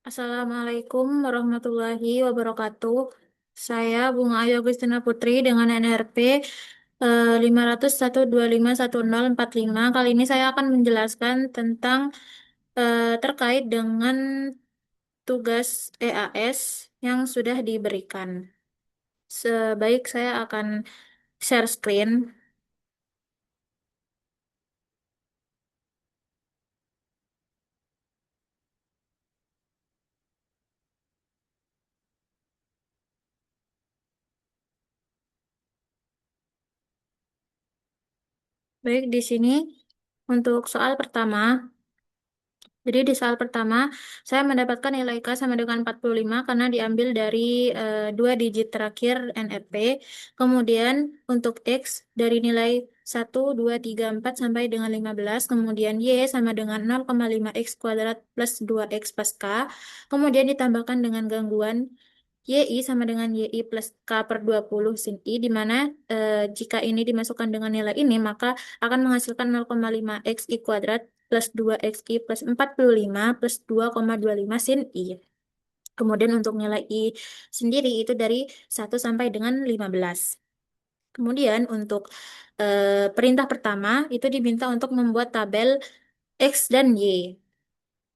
Assalamualaikum warahmatullahi wabarakatuh. Saya Bunga Ayu Agustina Putri dengan NRP 501251045. Kali ini saya akan menjelaskan tentang terkait dengan tugas EAS yang sudah diberikan. Sebaik saya akan share screen. Baik, di sini untuk soal pertama. Jadi di soal pertama, saya mendapatkan nilai K sama dengan 45 karena diambil dari dua digit terakhir NFP. Kemudian untuk X dari nilai 1, 2, 3, 4 sampai dengan 15. Kemudian Y sama dengan 0,5 X kuadrat plus 2X plus K. Kemudian ditambahkan dengan gangguan YI sama dengan YI plus K per 20 sin I, di mana jika ini dimasukkan dengan nilai ini, maka akan menghasilkan 0,5 X I kuadrat plus 2X I plus 45 plus 2,25 sin I. Kemudian untuk nilai I sendiri itu dari 1 sampai dengan 15. Kemudian untuk perintah pertama itu diminta untuk membuat tabel X dan Y.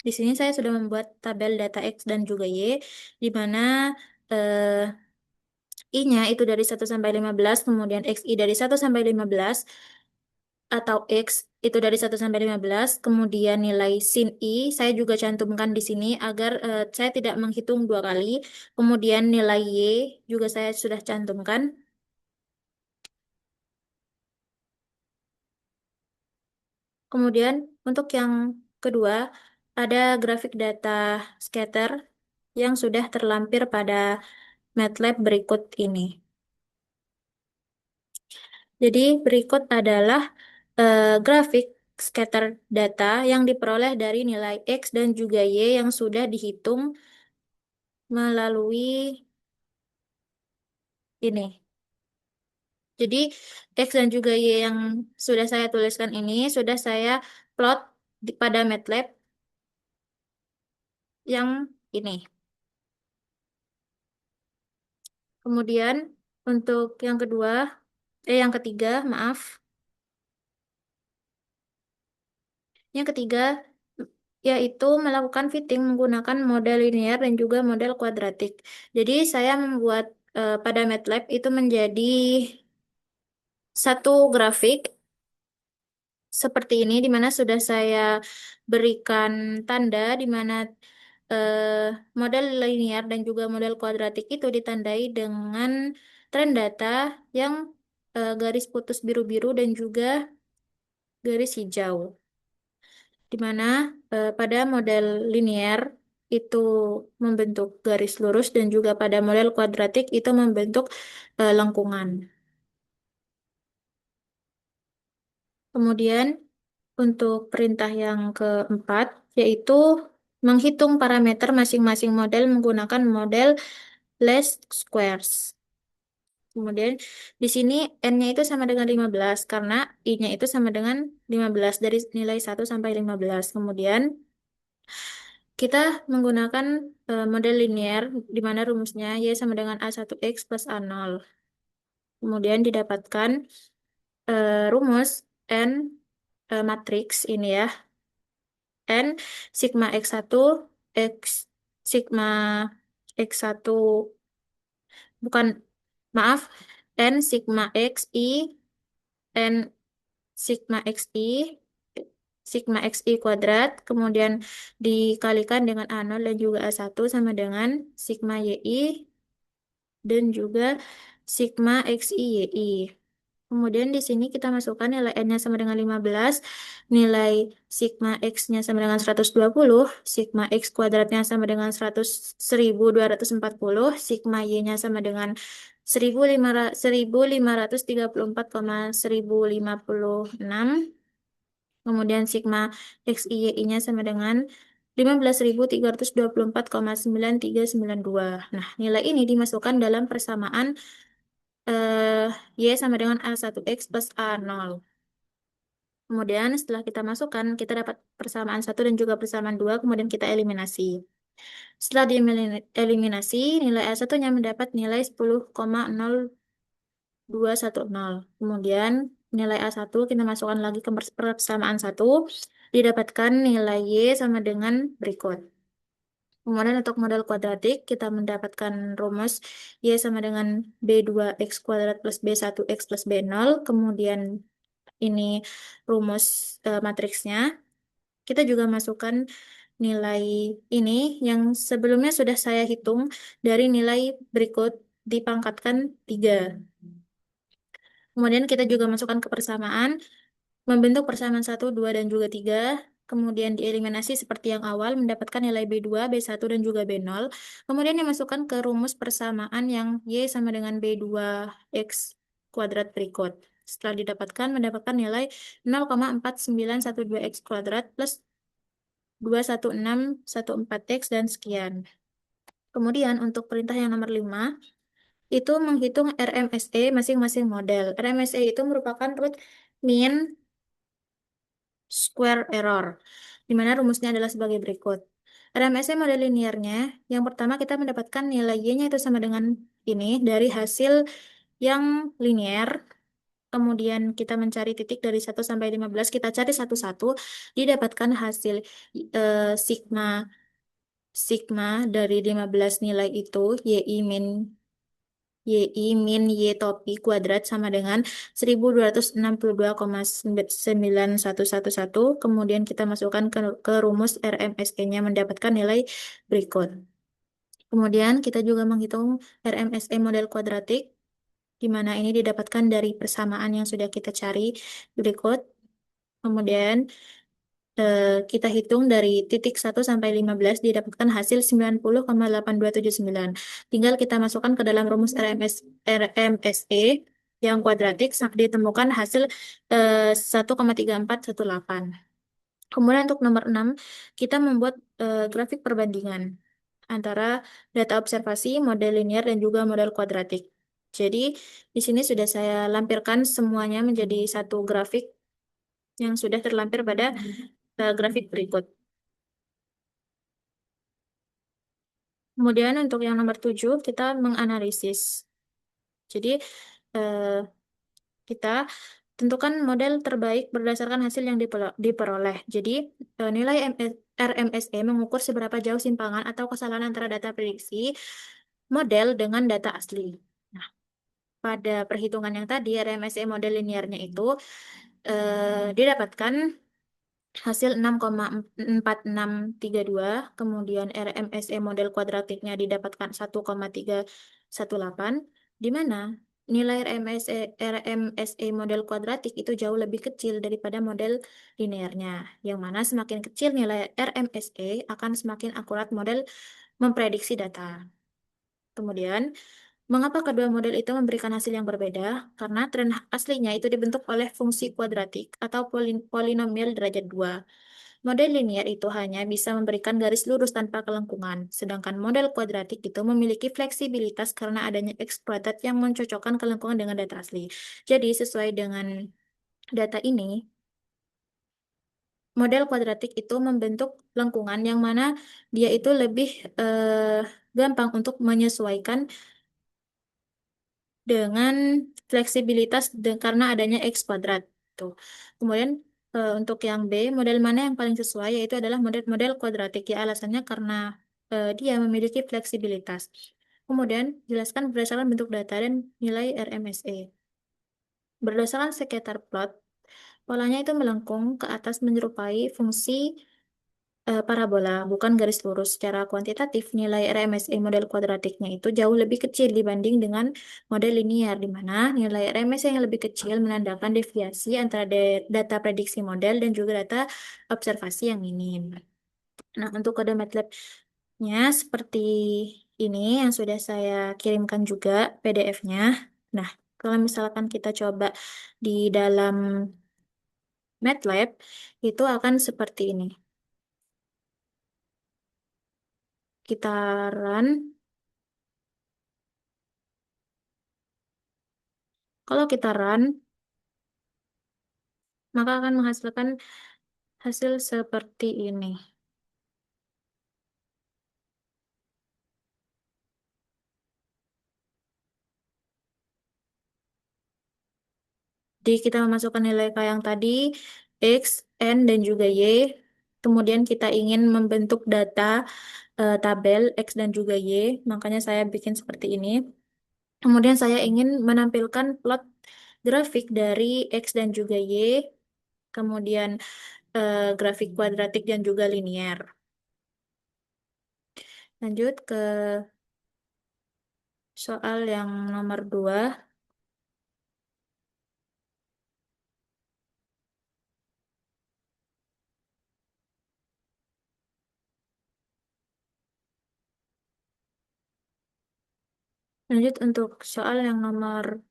Di sini saya sudah membuat tabel data X dan juga Y, di mana eh, I-nya itu dari 1 sampai 15, kemudian XI dari 1 sampai 15, atau X itu dari 1 sampai 15, kemudian nilai sin I saya juga cantumkan di sini agar saya tidak menghitung dua kali. Kemudian nilai Y juga saya sudah cantumkan. Kemudian untuk yang kedua, ada grafik data scatter yang sudah terlampir pada MATLAB berikut ini. Jadi berikut adalah grafik scatter data yang diperoleh dari nilai X dan juga Y yang sudah dihitung melalui ini. Jadi X dan juga Y yang sudah saya tuliskan ini sudah saya plot pada MATLAB yang ini. Kemudian untuk yang kedua, yang ketiga, maaf. Yang ketiga yaitu melakukan fitting menggunakan model linear dan juga model kuadratik. Jadi saya membuat pada MATLAB itu menjadi satu grafik seperti ini, di mana sudah saya berikan tanda di mana eh, model linear dan juga model kuadratik itu ditandai dengan tren data yang garis putus biru-biru dan juga garis hijau, di mana pada model linear itu membentuk garis lurus dan juga pada model kuadratik itu membentuk lengkungan. Kemudian untuk perintah yang keempat yaitu menghitung parameter masing-masing model menggunakan model least squares. Kemudian di sini n-nya itu sama dengan 15 karena i-nya itu sama dengan 15 dari nilai 1 sampai 15. Kemudian kita menggunakan model linear di mana rumusnya Y sama dengan A1X plus A0. Kemudian didapatkan rumus N matriks ini ya. N sigma X1 X sigma X1 bukan, maaf, N sigma XI N sigma XI sigma XI kuadrat, kemudian dikalikan dengan A0 dan juga A1 sama dengan sigma YI dan juga sigma XI YI. Kemudian di sini kita masukkan nilai N-nya sama dengan 15, nilai sigma X-nya sama dengan 120, sigma X kuadratnya sama dengan 1240, sigma Y-nya sama dengan 1534,1056, kemudian sigma XIY-nya sama dengan 15.324,9392. Nah, nilai ini dimasukkan dalam persamaan Y sama dengan A1X plus A0. Kemudian setelah kita masukkan, kita dapat persamaan 1 dan juga persamaan 2, kemudian kita eliminasi. Setelah dieliminasi, nilai A1-nya mendapat nilai 10,0210. Kemudian nilai A1 kita masukkan lagi ke persamaan 1, didapatkan nilai Y sama dengan berikut. Kemudian untuk model kuadratik, kita mendapatkan rumus Y sama dengan B2X kuadrat plus B1X plus B0. Kemudian ini rumus matriksnya. Kita juga masukkan nilai ini yang sebelumnya sudah saya hitung dari nilai berikut dipangkatkan 3. Kemudian kita juga masukkan ke persamaan, membentuk persamaan 1, 2, dan juga 3. Kemudian dieliminasi seperti yang awal, mendapatkan nilai B2, B1, dan juga B0. Kemudian dimasukkan ke rumus persamaan yang Y sama dengan B2X kuadrat berikut. Setelah mendapatkan nilai 0,4912X kuadrat plus 21614X dan sekian. Kemudian untuk perintah yang nomor 5, itu menghitung RMSE masing-masing model. RMSE itu merupakan root mean square error, di mana rumusnya adalah sebagai berikut. RMSE model linearnya, yang pertama kita mendapatkan nilai Y-nya itu sama dengan ini, dari hasil yang linear, kemudian kita mencari titik dari 1 sampai 15, kita cari satu-satu, didapatkan hasil sigma sigma dari 15 nilai itu, Y topi kuadrat sama dengan 1262,9111. Kemudian kita masukkan ke rumus RMSE-nya mendapatkan nilai berikut. Kemudian kita juga menghitung RMSE model kuadratik, di mana ini didapatkan dari persamaan yang sudah kita cari berikut. Kemudian kita hitung dari titik 1 sampai 15, didapatkan hasil 90,8279. Tinggal kita masukkan ke dalam rumus RMSE yang kuadratik ditemukan hasil 1,3418. Kemudian untuk nomor 6, kita membuat grafik perbandingan antara data observasi, model linear, dan juga model kuadratik. Jadi, di sini sudah saya lampirkan semuanya menjadi satu grafik yang sudah terlampir pada grafik berikut. Kemudian untuk yang nomor 7, kita menganalisis. Jadi, eh, kita tentukan model terbaik berdasarkan hasil yang diperoleh. Jadi, nilai RMSE mengukur seberapa jauh simpangan atau kesalahan antara data prediksi model dengan data asli. Nah, pada perhitungan yang tadi, RMSE model linearnya itu didapatkan hasil 6,4632, kemudian RMSE model kuadratiknya didapatkan 1,318, di mana nilai RMSE model kuadratik itu jauh lebih kecil daripada model linearnya, yang mana semakin kecil nilai RMSE akan semakin akurat model memprediksi data. Kemudian, mengapa kedua model itu memberikan hasil yang berbeda? Karena tren aslinya itu dibentuk oleh fungsi kuadratik atau polinomial derajat 2. Model linear itu hanya bisa memberikan garis lurus tanpa kelengkungan, sedangkan model kuadratik itu memiliki fleksibilitas karena adanya eksploitat yang mencocokkan kelengkungan dengan data asli. Jadi, sesuai dengan data ini, model kuadratik itu membentuk lengkungan yang mana dia itu lebih gampang untuk menyesuaikan dengan fleksibilitas karena adanya X kuadrat. Tuh. Kemudian untuk yang B, model mana yang paling sesuai yaitu adalah model-model kuadratik. Ya, alasannya karena dia memiliki fleksibilitas. Kemudian jelaskan berdasarkan bentuk data dan nilai RMSE. Berdasarkan scatter plot, polanya itu melengkung ke atas menyerupai fungsi parabola, bukan garis lurus. Secara kuantitatif, nilai RMSE model kuadratiknya itu jauh lebih kecil dibanding dengan model linear, di mana nilai RMSE yang lebih kecil menandakan deviasi antara data prediksi model dan juga data observasi yang minim. Nah, untuk kode MATLAB-nya seperti ini yang sudah saya kirimkan juga PDF-nya. Nah, kalau misalkan kita coba di dalam MATLAB, itu akan seperti ini. Kita run. Kalau kita run, maka akan menghasilkan hasil seperti ini. Jadi kita memasukkan nilai K yang tadi, X, N, dan juga Y. Kemudian kita ingin membentuk data tabel X dan juga Y, makanya saya bikin seperti ini. Kemudian saya ingin menampilkan plot grafik dari X dan juga Y, kemudian grafik kuadratik dan juga linear. Lanjut ke soal yang nomor 2. Lanjut untuk soal yang nomor,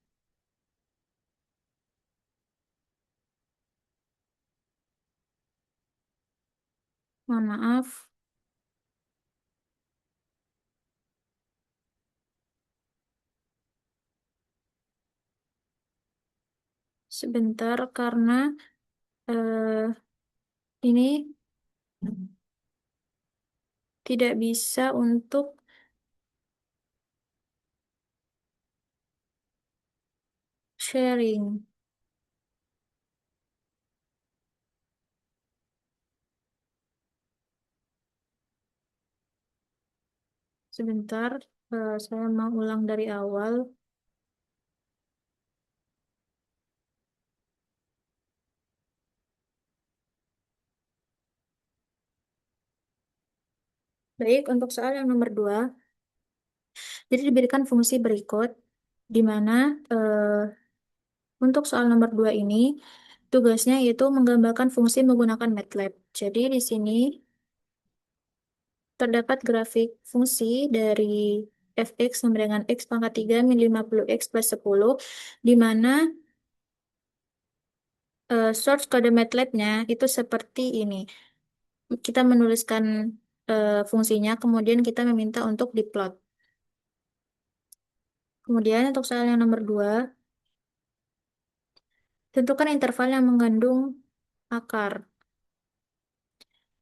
mohon maaf, sebentar karena eh, ini tidak bisa untuk sharing. Sebentar, saya mau ulang dari awal. Baik, untuk soal yang nomor 2, jadi diberikan fungsi berikut, di mana untuk soal nomor 2 ini, tugasnya yaitu menggambarkan fungsi menggunakan MATLAB. Jadi di sini terdapat grafik fungsi dari fx sama dengan x pangkat 3 min 50x plus 10, di mana source kode MATLAB-nya itu seperti ini. Kita menuliskan fungsinya, kemudian kita meminta untuk diplot. Kemudian untuk soal yang nomor 2, tentukan interval yang mengandung akar.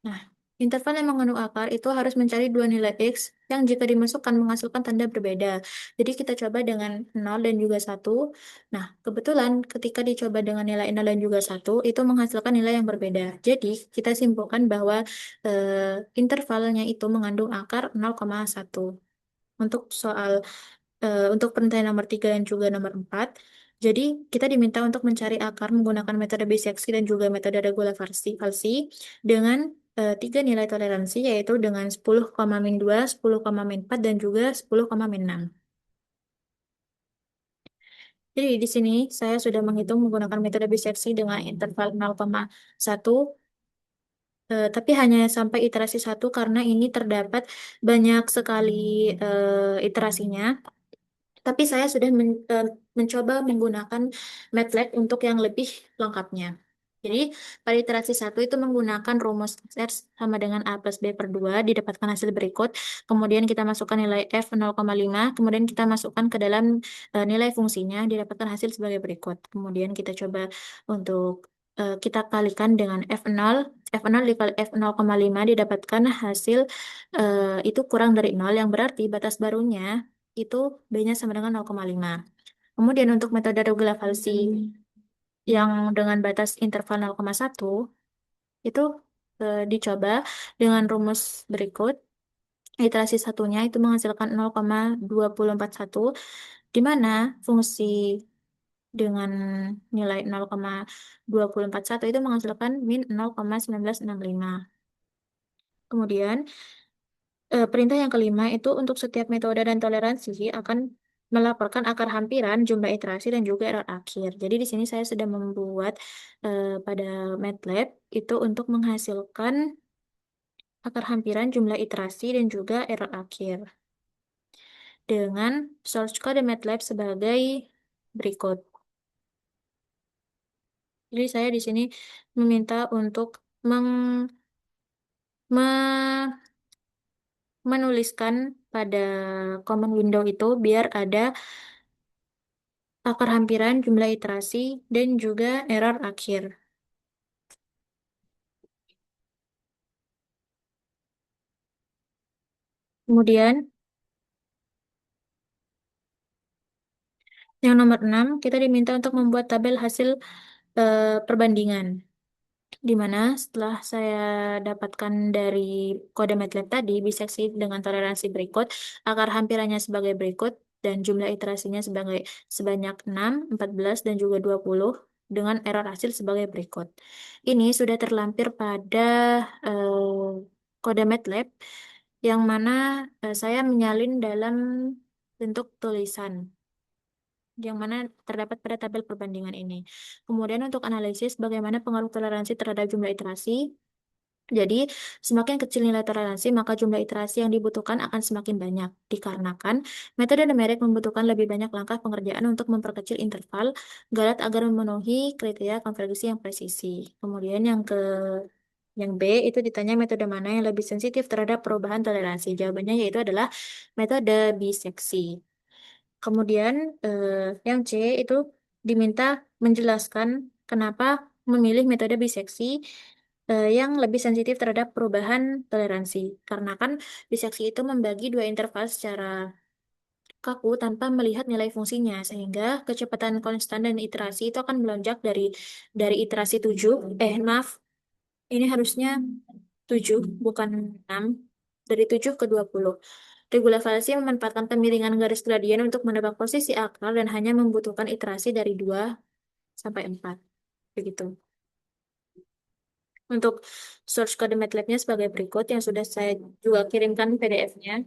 Nah, interval yang mengandung akar itu harus mencari dua nilai X yang jika dimasukkan menghasilkan tanda berbeda. Jadi kita coba dengan 0 dan juga 1. Nah, kebetulan ketika dicoba dengan nilai 0 dan juga 1 itu menghasilkan nilai yang berbeda. Jadi kita simpulkan bahwa intervalnya itu mengandung akar 0,1. Untuk soal untuk pertanyaan nomor 3 dan juga nomor 4, jadi kita diminta untuk mencari akar menggunakan metode biseksi dan juga metode regulasi falsi dengan tiga nilai toleransi, yaitu dengan 10,-2, 10,-4, dan juga 10,-6. Jadi di sini saya sudah menghitung menggunakan metode biseksi dengan interval 0,1, tapi hanya sampai iterasi satu karena ini terdapat banyak sekali iterasinya. Tapi saya sudah mencoba menggunakan MATLAB untuk yang lebih lengkapnya. Jadi, pada iterasi satu itu menggunakan rumus R sama dengan A plus B per 2, didapatkan hasil berikut. Kemudian kita masukkan nilai F 0,5, kemudian kita masukkan ke dalam nilai fungsinya, didapatkan hasil sebagai berikut. Kemudian kita coba untuk kita kalikan dengan F0. F0 dikali F 0,5 didapatkan hasil itu kurang dari 0, yang berarti batas barunya itu B-nya sama dengan 0,5. Kemudian untuk metode regulasi yang dengan batas interval 0,1 itu dicoba dengan rumus berikut. Iterasi satunya itu menghasilkan 0,2041, di mana fungsi dengan nilai 0,2041 itu menghasilkan min 0,1965. Kemudian perintah yang kelima itu untuk setiap metode dan toleransi akan melaporkan akar hampiran, jumlah iterasi, dan juga error akhir. Jadi di sini saya sudah membuat pada MATLAB itu untuk menghasilkan akar hampiran, jumlah iterasi, dan juga error akhir. Dengan source code MATLAB sebagai berikut. Jadi saya di sini meminta untuk menuliskan pada command window itu biar ada akar hampiran, jumlah iterasi, dan juga error akhir. Kemudian, Yang nomor 6, kita diminta untuk membuat tabel hasil perbandingan. Di mana setelah saya dapatkan dari kode MATLAB tadi, biseksi dengan toleransi berikut, akar hampirannya sebagai berikut, dan jumlah iterasinya sebanyak 6, 14, dan juga 20, dengan error hasil sebagai berikut. Ini sudah terlampir pada kode MATLAB, yang mana saya menyalin dalam bentuk tulisan yang mana terdapat pada tabel perbandingan ini. Kemudian untuk analisis bagaimana pengaruh toleransi terhadap jumlah iterasi. Jadi, semakin kecil nilai toleransi, maka jumlah iterasi yang dibutuhkan akan semakin banyak. Dikarenakan metode numerik membutuhkan lebih banyak langkah pengerjaan untuk memperkecil interval galat agar memenuhi kriteria konvergensi yang presisi. Kemudian yang B itu ditanya metode mana yang lebih sensitif terhadap perubahan toleransi. Jawabannya yaitu adalah metode biseksi. Kemudian eh, yang C itu diminta menjelaskan kenapa memilih metode biseksi yang lebih sensitif terhadap perubahan toleransi. Karena kan biseksi itu membagi dua interval secara kaku tanpa melihat nilai fungsinya, sehingga kecepatan konstan dan iterasi itu akan melonjak dari iterasi 7, maaf, ini harusnya 7 bukan 6, dari 7 ke 20. Regulasi memanfaatkan kemiringan garis gradien untuk menebak posisi akar dan hanya membutuhkan iterasi dari 2 sampai 4. Begitu. Untuk source kode MATLAB-nya sebagai berikut yang sudah saya juga kirimkan PDF-nya.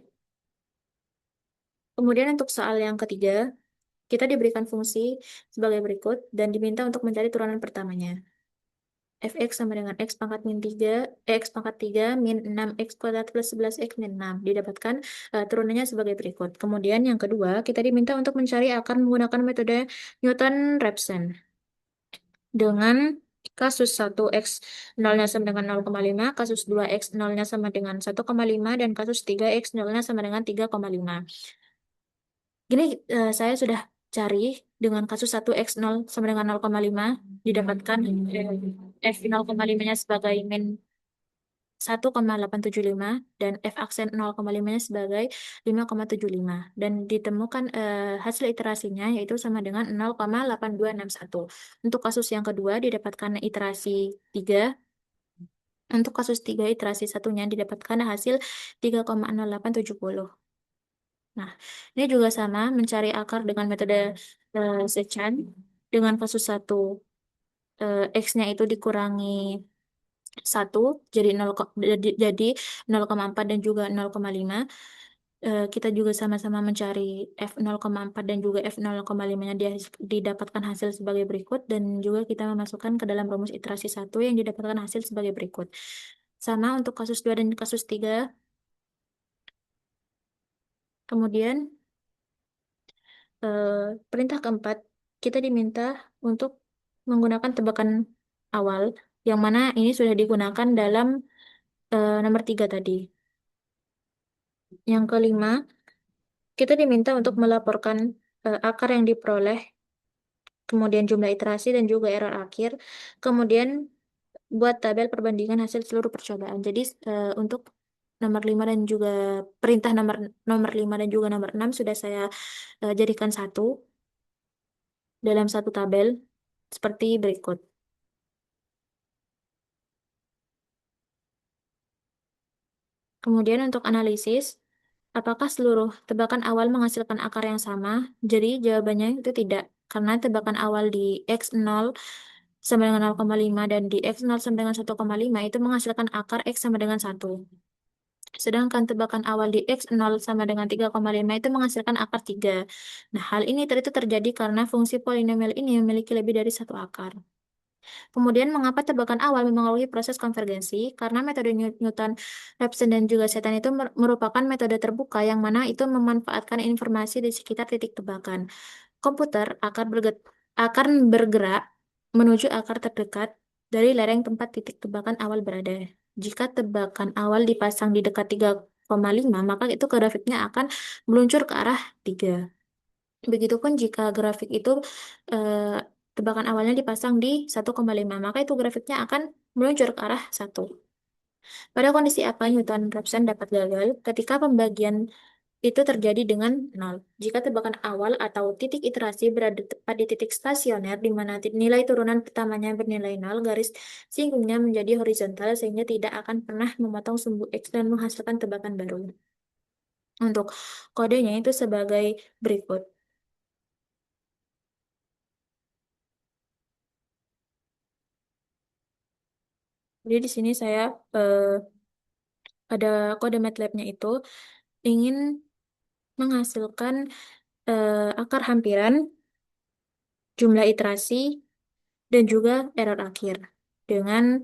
Kemudian untuk soal yang ketiga, kita diberikan fungsi sebagai berikut dan diminta untuk mencari turunan pertamanya. Fx sama dengan x pangkat min 3, x pangkat 3 min 6x kuadrat plus 11x min 6. Didapatkan turunannya sebagai berikut. Kemudian yang kedua, kita diminta untuk mencari akar menggunakan metode Newton-Raphson. Dengan kasus 1x 0-nya sama dengan 0,5, kasus 2x 0-nya sama dengan 1,5, dan kasus 3x 0-nya sama dengan 3,5. Gini, saya sudah cari dengan kasus 1x0 sama dengan 0,5, didapatkan f 0,5-nya sebagai min 1,875 dan f aksen 0,5-nya sebagai 5,75 dan ditemukan hasil iterasinya yaitu sama dengan 0,8261. Untuk kasus yang kedua didapatkan iterasi 3. Untuk kasus 3 iterasi satunya didapatkan hasil 3,0870. Nah, ini juga sama mencari akar dengan metode Sechan dengan kasus 1 X-nya itu dikurangi 1 jadi 0, jadi 0,4 dan juga 0,5. Kita juga sama-sama mencari F 0,4 dan juga F 0,5-nya didapatkan hasil sebagai berikut dan juga kita memasukkan ke dalam rumus iterasi 1 yang didapatkan hasil sebagai berikut. Sama untuk kasus 2 dan kasus 3. Kemudian eh, perintah keempat kita diminta untuk menggunakan tebakan awal yang mana ini sudah digunakan dalam nomor 3 tadi. Yang kelima, kita diminta untuk melaporkan akar yang diperoleh, kemudian jumlah iterasi dan juga error akhir, kemudian buat tabel perbandingan hasil seluruh percobaan. Jadi untuk nomor 5 dan juga perintah nomor nomor 5 dan juga nomor 6 sudah saya jadikan satu dalam satu tabel seperti berikut. Kemudian untuk analisis, apakah seluruh tebakan awal menghasilkan akar yang sama? Jadi jawabannya itu tidak, karena tebakan awal di X0 sama dengan 0,5 dan di X0 sama dengan 1,5 itu menghasilkan akar X sama dengan 1. Sedangkan tebakan awal di X0 sama dengan 3,5 itu menghasilkan akar 3. Nah, hal ini itu terjadi karena fungsi polinomial ini memiliki lebih dari satu akar. Kemudian, mengapa tebakan awal memengaruhi proses konvergensi? Karena metode Newton, Raphson, dan juga Setan itu merupakan metode terbuka yang mana itu memanfaatkan informasi di sekitar titik tebakan. Komputer akan bergerak menuju akar terdekat dari lereng tempat titik tebakan awal berada. Jika tebakan awal dipasang di dekat 3,5, maka itu grafiknya akan meluncur ke arah 3. Begitupun jika grafik itu eh, tebakan awalnya dipasang di 1,5, maka itu grafiknya akan meluncur ke arah 1. Pada kondisi apa Newton-Raphson dapat gagal? Ketika pembagian itu terjadi dengan nol. Jika tebakan awal atau titik iterasi berada tepat di titik stasioner di mana nilai turunan pertamanya bernilai nol, garis singgungnya menjadi horizontal sehingga tidak akan pernah memotong sumbu X dan menghasilkan tebakan baru. Untuk kodenya itu sebagai berikut. Jadi di sini saya eh, ada kode MATLAB-nya itu ingin menghasilkan akar hampiran, jumlah iterasi, dan juga error akhir dengan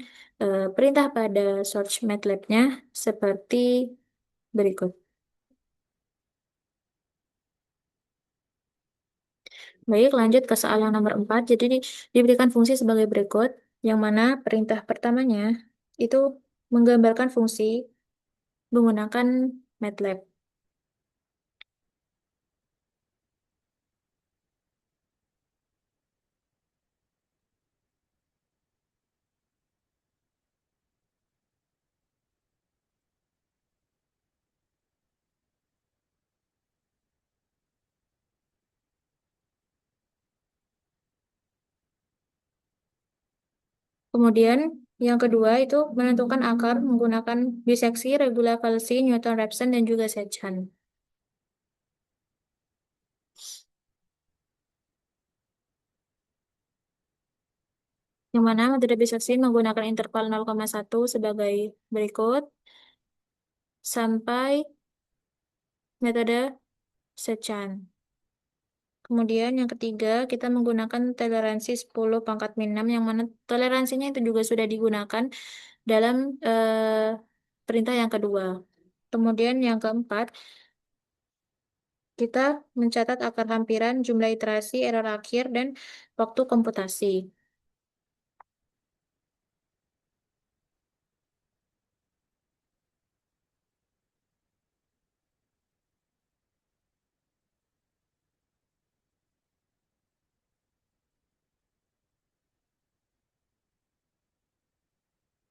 perintah pada search MATLAB-nya seperti berikut. Baik, lanjut ke soal yang nomor 4. Jadi diberikan fungsi sebagai berikut, yang mana perintah pertamanya itu menggambarkan fungsi menggunakan MATLAB. Kemudian yang kedua itu menentukan akar menggunakan biseksi, regular-valsi, Newton-Raphson, dan juga secant. Yang mana metode biseksi menggunakan interval 0,1 sebagai berikut sampai metode secant. Kemudian yang ketiga, kita menggunakan toleransi 10 pangkat min 6, yang mana toleransinya itu juga sudah digunakan dalam perintah yang kedua. Kemudian yang keempat, kita mencatat akar hampiran, jumlah iterasi, error akhir, dan waktu komputasi.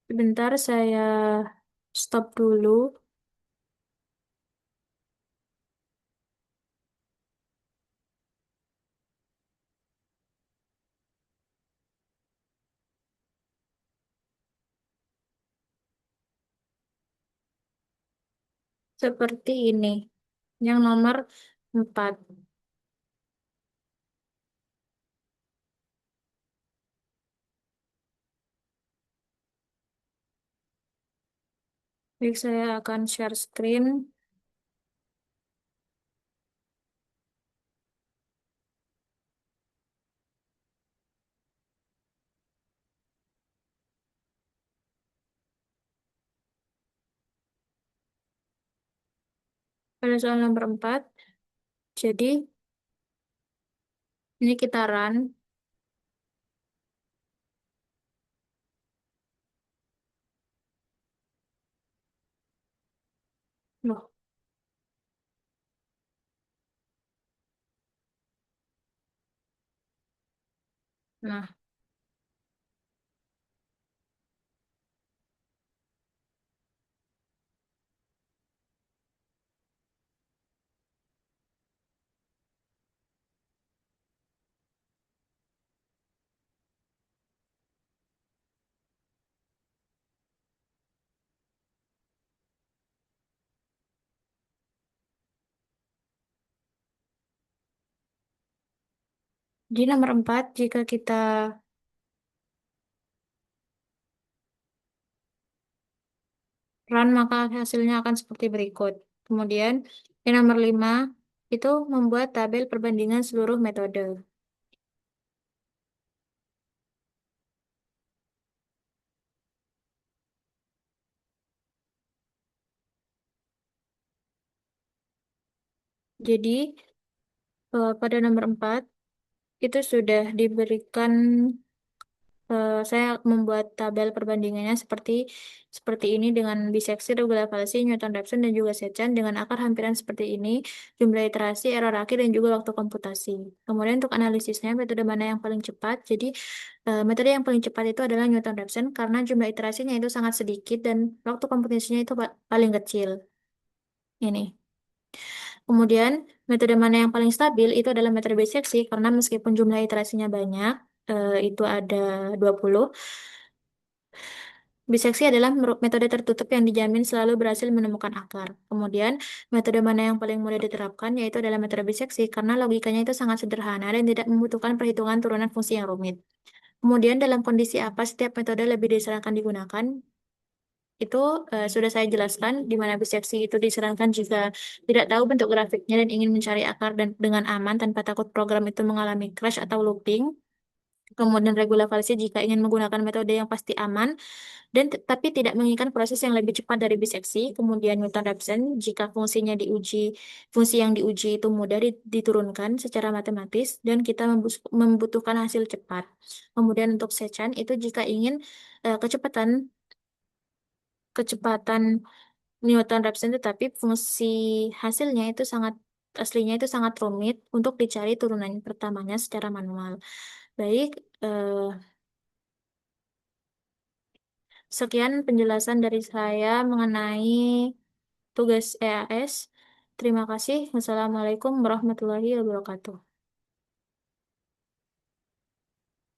Sebentar, saya stop dulu. Seperti ini. Yang nomor 4. Baik, saya akan share screen. Pada soal nomor 4. Jadi, ini kita run. Loh, nah, di nomor 4, jika kita run, maka hasilnya akan seperti berikut. Kemudian, di nomor 5, itu membuat tabel perbandingan seluruh metode. Jadi, pada nomor 4, itu sudah diberikan, saya membuat tabel perbandingannya seperti seperti ini dengan biseksi, regular valsi, Newton-Raphson, dan juga secant dengan akar hampiran seperti ini, jumlah iterasi, error akhir, dan juga waktu komputasi. Kemudian untuk analisisnya, metode mana yang paling cepat? Jadi, metode yang paling cepat itu adalah Newton-Raphson karena jumlah iterasinya itu sangat sedikit dan waktu komputasinya itu paling kecil. Ini. Kemudian, metode mana yang paling stabil itu adalah metode biseksi karena meskipun jumlah iterasinya banyak, itu ada 20. Biseksi adalah metode tertutup yang dijamin selalu berhasil menemukan akar. Kemudian, metode mana yang paling mudah diterapkan yaitu adalah metode biseksi karena logikanya itu sangat sederhana dan tidak membutuhkan perhitungan turunan fungsi yang rumit. Kemudian, dalam kondisi apa setiap metode lebih disarankan digunakan? Itu sudah saya jelaskan di mana biseksi itu disarankan jika tidak tahu bentuk grafiknya dan ingin mencari akar dan dengan aman tanpa takut program itu mengalami crash atau looping. Kemudian regulavalisi jika ingin menggunakan metode yang pasti aman dan tapi tidak menginginkan proses yang lebih cepat dari biseksi. Kemudian Newton-Raphson jika fungsi yang diuji itu mudah diturunkan secara matematis dan kita membutuhkan hasil cepat. Kemudian untuk Sechan itu jika ingin kecepatan kecepatan Newton-Raphson tetapi fungsi hasilnya itu aslinya itu sangat rumit untuk dicari turunan pertamanya secara manual. Baik, eh, sekian penjelasan dari saya mengenai tugas EAS. Terima kasih. Wassalamualaikum warahmatullahi wabarakatuh.